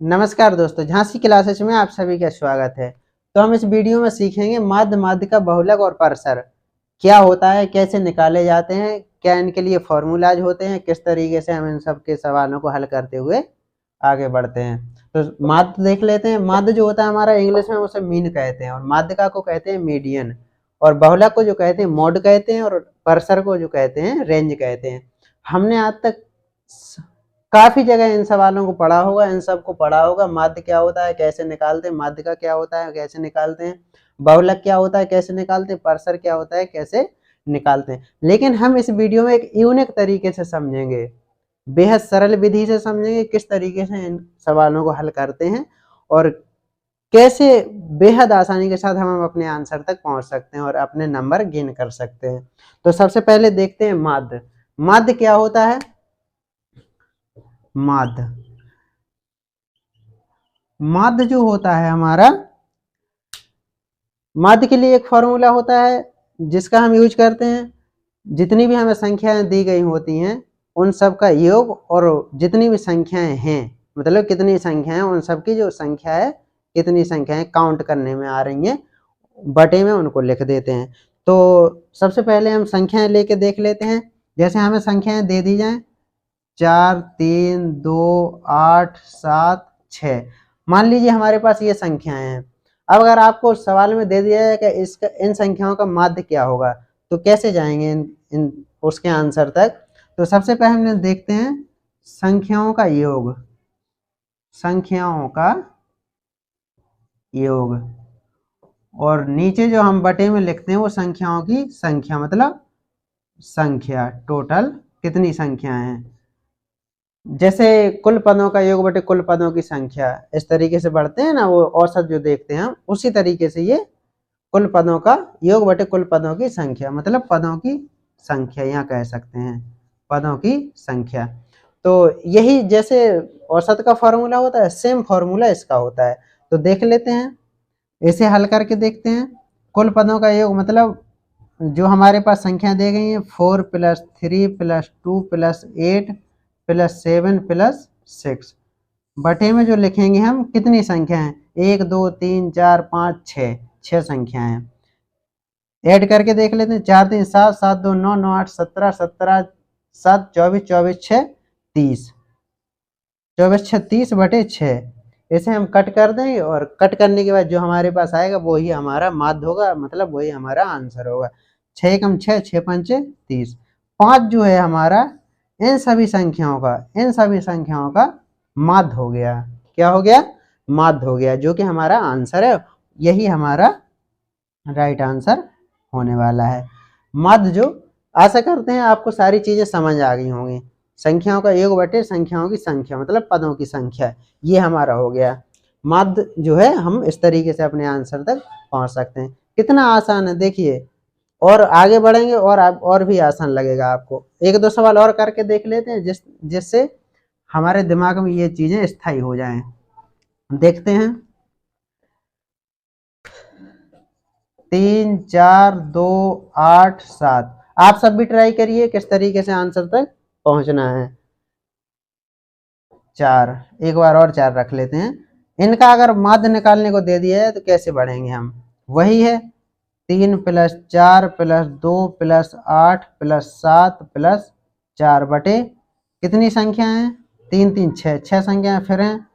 नमस्कार दोस्तों, झांसी क्लासेस में आप सभी का स्वागत है। तो हम इस वीडियो में सीखेंगे माध्य, माध्यिका, बहुलक और परसर क्या होता है, कैसे निकाले जाते हैं, क्या इनके लिए फॉर्मूलाज होते हैं, किस तरीके से हम इन सब के सवालों को हल करते हुए आगे बढ़ते हैं। तो माध्य देख लेते हैं। माध्य जो होता है हमारा, इंग्लिश में उसे मीन कहते हैं, और माध्यिका को कहते हैं मीडियन, और बहुलक को जो कहते हैं मोड कहते हैं, और परसर को जो कहते हैं रेंज कहते हैं। हमने आज तक काफी जगह इन सवालों को पढ़ा होगा, इन सब को पढ़ा होगा। माध्य क्या होता है, कैसे निकालते हैं, माध्यिका क्या होता है, कैसे निकालते हैं, बहुलक क्या होता है, कैसे निकालते हैं, परसर क्या होता है, कैसे निकालते हैं। लेकिन हम इस वीडियो में एक यूनिक तरीके से समझेंगे, बेहद सरल विधि से समझेंगे किस तरीके से इन सवालों को हल करते हैं और कैसे बेहद आसानी के साथ हम अपने आंसर तक पहुंच सकते हैं और अपने नंबर गेन कर सकते हैं। तो सबसे पहले देखते हैं माध्य। माध्य क्या होता है? माध्य, माध्य जो होता है हमारा, माध्य के लिए एक फॉर्मूला होता है जिसका हम यूज करते हैं। जितनी भी हमें संख्याएं दी गई होती हैं उन सब का योग, और जितनी भी संख्याएं हैं, मतलब कितनी संख्याएं, उन सब की जो संख्या है, कितनी संख्याएं काउंट करने में आ रही हैं, बटे में उनको लिख देते हैं। तो सबसे पहले हम संख्याएं लेके देख लेते हैं। जैसे हमें संख्याएं दे दी जाएं 4, 3, 2, 8, 7, 6। मान लीजिए हमारे पास ये संख्याएं हैं। अब अगर आपको सवाल में दे दिया है कि इसका इन संख्याओं का माध्य क्या होगा, तो कैसे जाएंगे इन उसके आंसर तक। तो सबसे पहले हम देखते हैं संख्याओं का योग, संख्याओं का योग, और नीचे जो हम बटे में लिखते हैं वो संख्याओं की संख्या, मतलब संख्या, टोटल कितनी संख्याएं हैं। जैसे कुल पदों का योग बटे कुल पदों की संख्या, इस तरीके से बढ़ते हैं ना, वो औसत जो देखते हैं हम, उसी तरीके से ये कुल पदों का योग बटे कुल पदों की संख्या, मतलब पदों की संख्या यहाँ कह सकते हैं, पदों की संख्या। तो यही जैसे औसत का फॉर्मूला होता है, सेम फॉर्मूला इसका होता है। तो देख लेते हैं, इसे हल करके देखते हैं। कुल पदों का योग मतलब जो हमारे पास संख्या दी गई है 4 + 3 + 2 + 8 + 7 + 6, बटे में जो लिखेंगे हम कितनी संख्या है, 1, 2, 3, 4, 5, 6 संख्याएं हैं। ऐड करके देख लेते हैं, 4, 3, 7, 7, 2, 9, 9, 8, 17, 17, 7, 24, 24, 6, 30, 24, 6, 30 बटे 6। इसे हम कट कर देंगे, और कट करने के बाद जो हमारे पास आएगा वही हमारा माध्य होगा, मतलब वही हमारा आंसर होगा। 6 एकम 6, 6 पंचे 30। 5 जो है हमारा इन सभी संख्याओं का माध्य हो गया। क्या हो गया? माध्य हो गया, जो कि हमारा आंसर है। यही हमारा राइट आंसर होने वाला है। माध्य जो, आशा करते हैं आपको सारी चीजें समझ आ गई होंगी। संख्याओं का योग बटे संख्याओं की संख्या, मतलब पदों की संख्या, ये हमारा हो गया। माध्य जो है हम इस तरीके से अपने आंसर तक पहुंच सकते हैं। कितना आसान है देखिए, और आगे बढ़ेंगे और भी आसान लगेगा आपको। एक दो सवाल और करके देख लेते हैं जिससे हमारे दिमाग में ये चीजें स्थायी हो जाएं। देखते हैं, 3, 4, 2, 8, 7। आप सब भी ट्राई करिए किस तरीके से आंसर तक पहुंचना है। 4, एक बार और 4 रख लेते हैं। इनका अगर माध्य निकालने को दे दिया है तो कैसे बढ़ेंगे हम, वही है 3 + 4 + 2 + 8 + 7 + 4 बटे कितनी संख्या है, 3, 3, 6, 6 संख्याएं फिर हैं।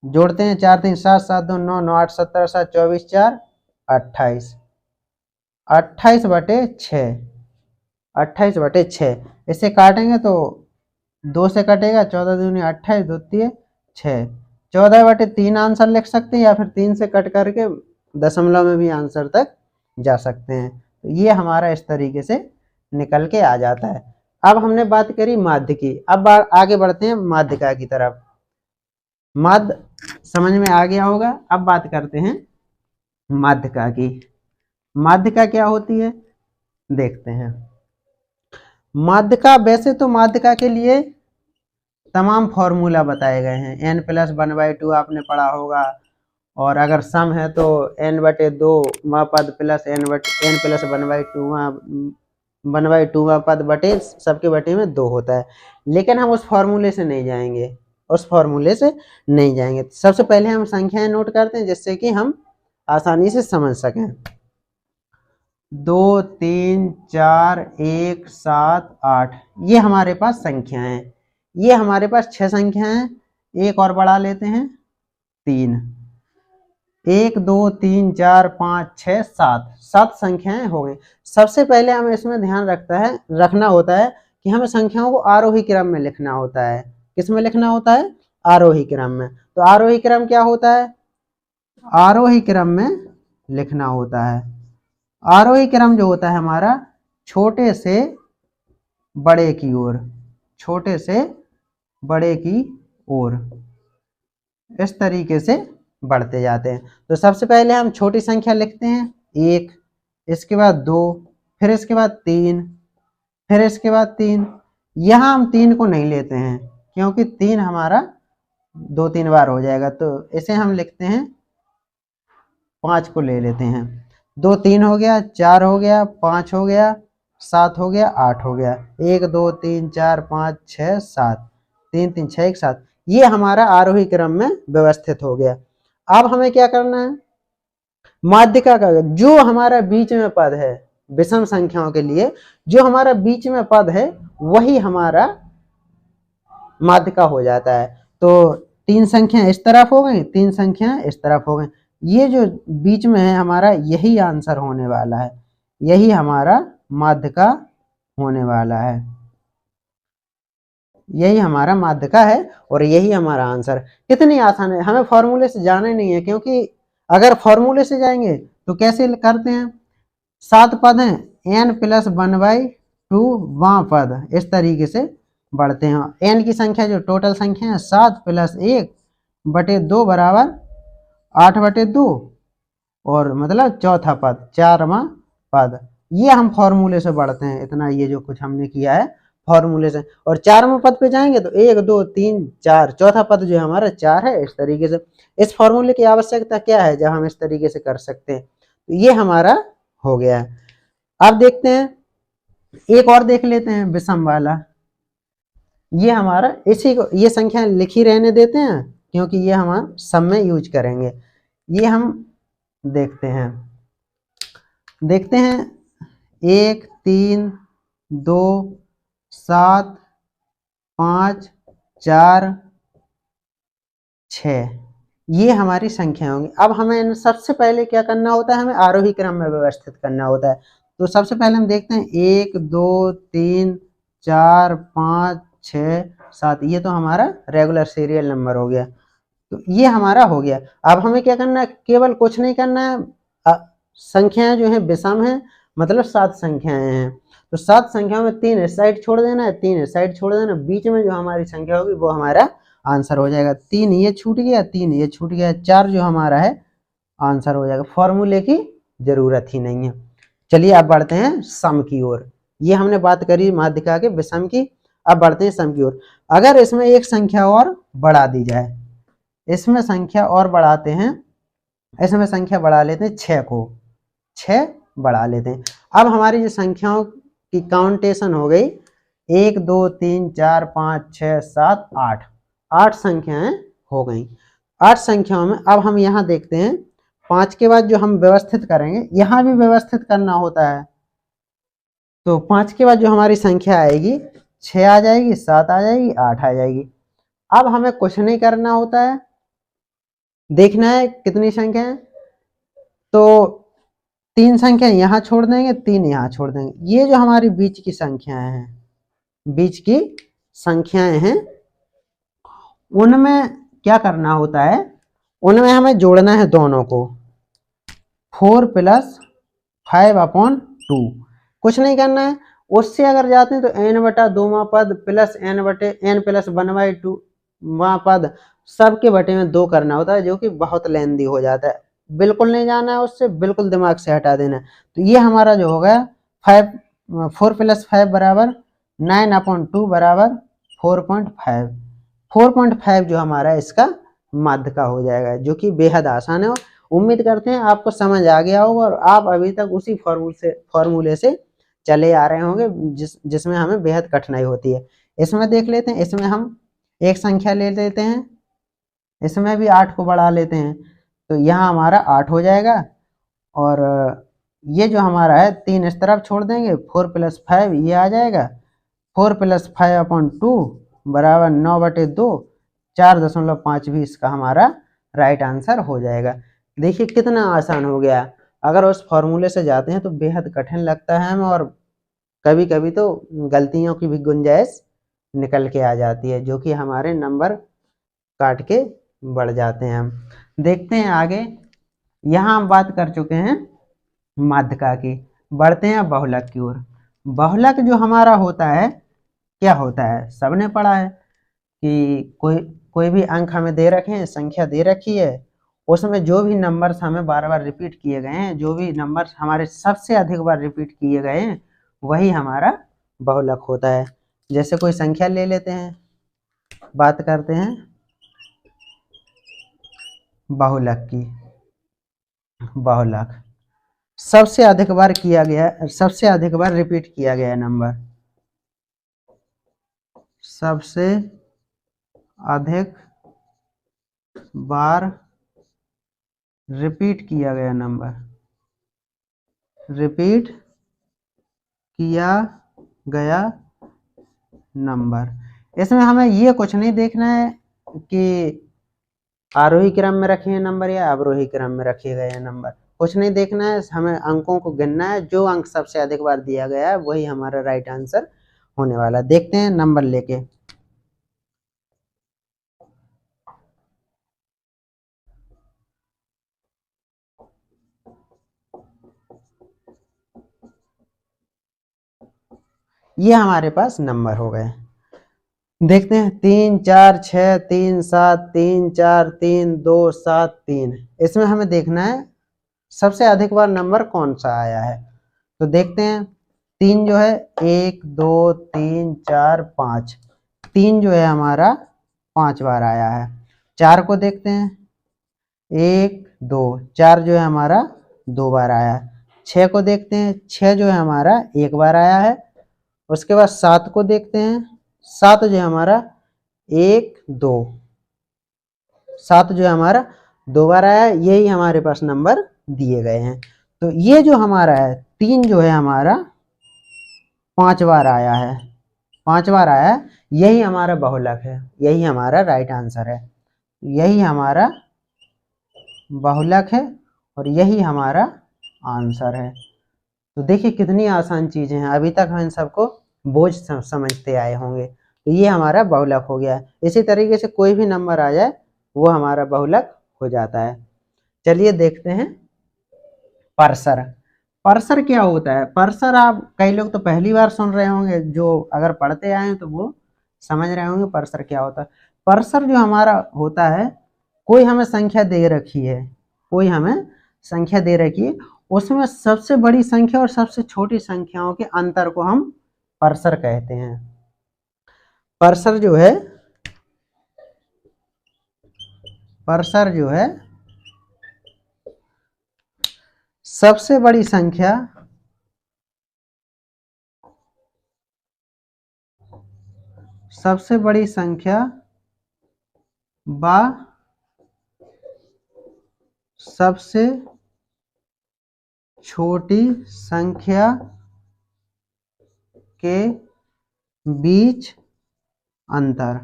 जोड़ते हैं, 4, 3, 7, 7, 2, 9, 9, 8, 17, 7, 24, 4, 28, 28 बटे 6, 28 बटे 6। इसे काटेंगे तो 2 से कटेगा, 14 दूनी 28, 2 तिये 6, 14 बटे 3 आंसर लिख सकते हैं, या फिर 3 से कट करके दशमलव में भी आंसर तक जा सकते हैं। तो ये हमारा इस तरीके से निकल के आ जाता है। अब हमने बात करी माध्य की, अब आगे बढ़ते हैं माध्यिका की तरफ। माध्य समझ में आ गया होगा। अब बात करते हैं माध्यिका की। माध्यिका क्या होती है देखते हैं। माध्यिका, वैसे तो माध्यिका के लिए तमाम फॉर्मूला बताए गए हैं। n+1/2 आपने पढ़ा होगा, और अगर सम है तो n/2 पद प्लस n+1/2 पद बटे सबके बटे में 2 होता है। लेकिन हम उस फॉर्मूले से नहीं जाएंगे, उस फॉर्मूले से नहीं जाएंगे। सबसे पहले हम संख्याएं नोट करते हैं जिससे कि हम आसानी से समझ सकें। 2 3 4 1 7 8 ये हमारे पास संख्याएं हैं। ये हमारे पास 6 संख्याएं हैं। एक और बढ़ा लेते हैं 3। 1 2 3 4 5 6 7 7 संख्याएं हो गई। सबसे पहले हमें इसमें ध्यान रखना होता है कि हमें संख्याओं को आरोही क्रम में लिखना होता है। किस में लिखना होता है? आरोही क्रम में। तो आरोही क्रम क्या होता है? आरोही क्रम में लिखना होता है। आरोही क्रम जो होता है हमारा छोटे से बड़े की ओर, छोटे से बड़े की ओर इस तरीके से बढ़ते जाते हैं। तो सबसे पहले हम छोटी संख्या लिखते हैं 1, इसके बाद 2, फिर इसके बाद 3, फिर इसके बाद 3। यहाँ हम 3 को नहीं लेते हैं क्योंकि 3 हमारा 2-3 बार हो जाएगा, तो इसे हम लिखते हैं 5 को ले लेते हैं। 2 3 हो गया, 4 हो गया, 5 हो गया, 7 हो गया, 8 हो गया। 1 2 3 4 5 6 7, 3 3 6 1 7। ये हमारा आरोही क्रम में व्यवस्थित हो गया। अब हमें क्या करना है? माध्यिका का जो हमारा बीच में पद है, विषम संख्याओं के लिए जो हमारा बीच में पद है वही हमारा माध्यिका हो जाता है। तो 3 संख्याएं इस तरफ हो गई, 3 संख्याएं इस तरफ हो गई। ये जो बीच में है हमारा यही आंसर होने वाला है, यही हमारा माध्यिका होने वाला है, यही हमारा माध्यिका है और यही हमारा आंसर। कितनी आसान है, हमें फॉर्मूले से जाना नहीं है, क्योंकि अगर फॉर्मूले से जाएंगे तो कैसे करते हैं? 7 पद हैं, n+1/2 वां पद इस तरीके से बढ़ते हैं। n की संख्या जो टोटल संख्या है 7 + 1/2 बराबर 8/2 और मतलब चौथा पद 4वां पद। ये हम फॉर्मूले से बढ़ते हैं। इतना ये जो कुछ हमने किया है फॉर्मूले से। और 4वें पद पे जाएंगे तो 1 2 3 4, चौथा पद जो हमारा 4 है। इस तरीके से इस फॉर्मूले की आवश्यकता क्या है जब हम इस तरीके से कर सकते हैं? तो ये हमारा हो गया। अब देखते हैं एक और देख लेते हैं विषम वाला। ये हमारा इसी को ये संख्या लिखी रहने देते हैं क्योंकि ये हम सब में यूज करेंगे। ये हम देखते हैं 1 3 2 7 5 4 6 ये हमारी संख्या होंगी। अब हमें सबसे पहले क्या करना होता है? हमें आरोही क्रम में व्यवस्थित करना होता है। तो सबसे पहले हम देखते हैं 1 2 3 4 5 6 7, ये तो हमारा रेगुलर सीरियल नंबर हो गया। तो ये हमारा हो गया। अब हमें क्या करना है? केवल कुछ नहीं करना है, संख्याएं जो है विषम है, मतलब 7 संख्याएं हैं। तो 7 संख्याओं में 3 इस साइड छोड़ देना है, 3 इस साइड छोड़ देना, बीच में जो हमारी संख्या होगी वो हमारा आंसर हो जाएगा। 3 ये छूट गया, 3 ये छूट गया, 4 जो हमारा है आंसर हो जाएगा। फॉर्मूले की जरूरत ही नहीं है। चलिए अब बढ़ते हैं सम की ओर। ये हमने बात करी माध्यिका के विषम की, अब बढ़ते हैं सम की ओर। अगर इसमें एक संख्या और बढ़ा दी जाए, इसमें संख्या और बढ़ाते हैं, इसमें संख्या बढ़ा लेते हैं 6 को, 6 बढ़ा लेते हैं। अब हमारी जो संख्याओं की काउंटेशन हो गई 1 2 3 4 5 6 7 8, 8 संख्याएं हो गई। 8 संख्याओं में अब हम यहाँ देखते हैं 5 के बाद जो हम व्यवस्थित करेंगे, यहाँ भी व्यवस्थित करना होता है। तो 5 के बाद जो हमारी संख्या आएगी 6 आ जाएगी, 7 आ जाएगी, 8 आ जाएगी। अब हमें कुछ नहीं करना होता है, देखना है कितनी संख्या है। तो 3 संख्या यहाँ छोड़ देंगे, 3 यहाँ छोड़ देंगे। ये जो हमारी बीच की संख्याएं हैं, बीच की संख्याएं हैं, उनमें क्या करना होता है? उनमें हमें जोड़ना है दोनों को, 4 + 5/2। कुछ नहीं करना है। उससे अगर जाते हैं तो n/2वां पद प्लस n+1/2 वां पद, सबके बटे में 2 करना होता है, जो कि बहुत लेंदी हो जाता है। बिल्कुल नहीं जाना है उससे, बिल्कुल दिमाग से हटा देना है। तो ये हमारा जो हो गया 4 + 5 बराबर 9/2 बराबर 4.5। 4.5 जो हमारा इसका माध्यिका हो जाएगा, जो कि बेहद आसान है। उम्मीद करते हैं आपको समझ आ गया होगा और आप अभी तक उसी फॉर्मूले से चले आ रहे होंगे जिसमें हमें बेहद कठिनाई होती है। इसमें देख लेते हैं, इसमें हम एक संख्या ले लेते हैं, इसमें भी 8 को बढ़ा लेते हैं, तो यहाँ हमारा 8 हो जाएगा। और ये जो हमारा है 3 इस तरफ छोड़ देंगे, 4 + 5 ये आ जाएगा, 4 + 5/2 बराबर 9/2, 4.5 भी इसका हमारा राइट आंसर हो जाएगा। देखिए कितना आसान हो गया। अगर उस फॉर्मूले से जाते हैं तो बेहद कठिन लगता है हमें, और कभी कभी तो गलतियों की भी गुंजाइश निकल के आ जाती है, जो कि हमारे नंबर काट के बढ़ जाते हैं। हम देखते हैं आगे। यहाँ हम बात कर चुके हैं माध्यिका की, बढ़ते हैं बहुलक की ओर। बहुलक जो हमारा होता है, क्या होता है, सबने पढ़ा है कि कोई भी अंक हमें दे रखे हैं, संख्या दे रखी है, उसमें जो भी नंबर्स हमें बार बार रिपीट किए गए हैं, जो भी नंबर्स हमारे सबसे अधिक बार रिपीट किए गए हैं, वही हमारा बहुलक होता है। जैसे कोई संख्या ले लेते हैं, बात करते हैं बहुलक की। बहुलक सबसे अधिक बार किया गया, सबसे अधिक बार रिपीट किया गया नंबर, सबसे अधिक बार रिपीट किया गया नंबर, रिपीट किया गया नंबर। इसमें हमें ये कुछ नहीं देखना है कि आरोही क्रम में रखे हैं नंबर या अवरोही क्रम में रखे गए हैं नंबर, कुछ नहीं देखना है। हमें अंकों को गिनना है, जो अंक सबसे अधिक बार दिया गया है वही हमारा राइट आंसर होने वाला। देखते हैं नंबर लेके। ये हमारे पास नंबर हो गए, देखते हैं 3 4 6 3 7 3 4 3 2 7 3। इसमें हमें देखना है सबसे अधिक बार नंबर कौन सा आया है। तो देखते हैं 3 जो है 1 2 3 4 5, 3 जो है हमारा 5 बार आया है। 4 को देखते हैं, 1 2, 4 जो है हमारा 2 बार आया है। 6 को देखते हैं, 6 जो है हमारा 1 बार आया है। उसके बाद 7 को देखते हैं, 7 जो है हमारा 1 2, 7 जो है हमारा 2 बार आया है। यही हमारे पास नंबर दिए गए हैं। तो ये जो हमारा है 3 जो है हमारा 5 बार आया है, 5 बार आया है, यही हमारा बहुलक है, यही हमारा राइट आंसर है, यही हमारा बहुलक है और यही हमारा आंसर है। तो देखिए कितनी आसान चीजें हैं, अभी तक हम इन सबको बोझ समझते आए होंगे। तो ये हमारा बहुलक हो गया है। इसी तरीके से कोई भी नंबर आ जाए वो हमारा बहुलक हो जाता है। चलिए देखते हैं परसर। परसर क्या होता है? परसर आप कई लोग तो पहली बार सुन रहे होंगे, जो अगर पढ़ते आए हैं तो वो समझ रहे होंगे परसर क्या होता है। परसर जो हमारा होता है, कोई हमें संख्या दे रखी है, कोई हमें संख्या दे रखी है, उसमें सबसे बड़ी संख्या और सबसे छोटी संख्याओं के अंतर को हम परसर कहते हैं। परसर जो है, परसर जो है सबसे बड़ी संख्या बा सबसे छोटी संख्या के बीच अंतर,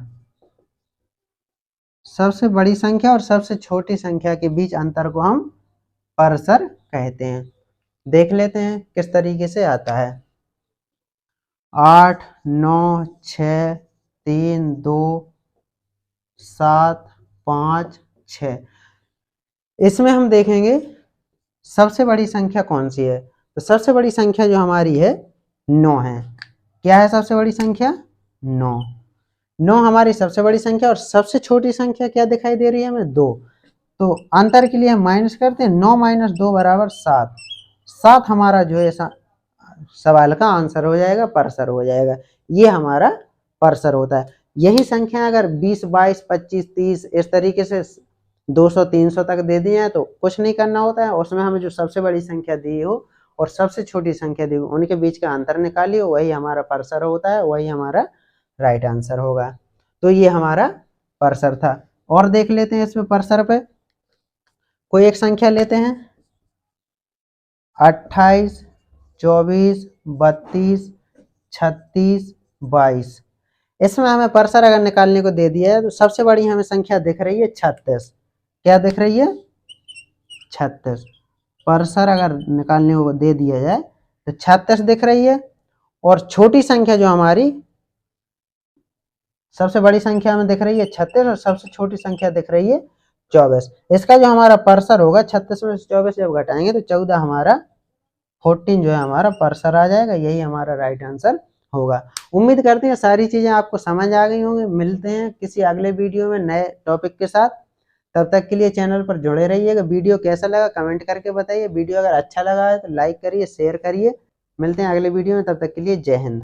सबसे बड़ी संख्या और सबसे छोटी संख्या के बीच अंतर को हम परसर कहते हैं। देख लेते हैं किस तरीके से आता है। 8 9 6 3 2 7 5 6। इसमें हम देखेंगे सबसे बड़ी संख्या कौन सी है। तो सबसे बड़ी संख्या जो हमारी है 9 है। क्या है सबसे बड़ी संख्या? 9। 9 हमारी सबसे बड़ी संख्या, और सबसे छोटी संख्या क्या दिखाई दे रही है हमें? 2। तो अंतर के लिए हम माइनस करते हैं, 9 - 2 बराबर 7। 7 हमारा जो है सवाल का आंसर हो जाएगा, परसर हो जाएगा। ये हमारा परसर होता है। यही संख्या अगर 20 22 25 30 इस तरीके से 200 300 तक दे दिए हैं तो कुछ नहीं करना होता है, उसमें हमें जो सबसे बड़ी संख्या दी हो और सबसे छोटी संख्या दी हो उनके बीच का अंतर निकालिए, वही हमारा परसर होता है, वही हमारा राइट आंसर होगा। तो ये हमारा परसर था। और देख लेते हैं इसमें परसर पे कोई एक संख्या लेते हैं, 28, 24, 32, 36, 22। इसमें हमें परसर अगर निकालने को दे दिया है तो सबसे बड़ी हमें संख्या दिख रही है 36। क्या दिख रही है? 36। परसर अगर निकालने को दे दिया जाए तो 36 दिख रही है। और छोटी संख्या जो हमारी सबसे बड़ी संख्या में दिख रही है 36 और सबसे छोटी संख्या दिख रही है 24। इसका जो हमारा परसर होगा 36 में से 24 जब घटाएंगे तो 14 हमारा 14 जो है हमारा परसर आ जाएगा। यही हमारा राइट आंसर होगा। उम्मीद करते हैं सारी चीजें आपको समझ आ गई होंगी। मिलते हैं किसी अगले वीडियो में नए टॉपिक के साथ। तब तक के लिए चैनल पर जुड़े रहिएगा। वीडियो कैसा लगा कमेंट करके बताइए। वीडियो अगर अच्छा लगा है तो लाइक करिए, शेयर करिए। मिलते हैं अगले वीडियो में, तब तक के लिए जय हिंद।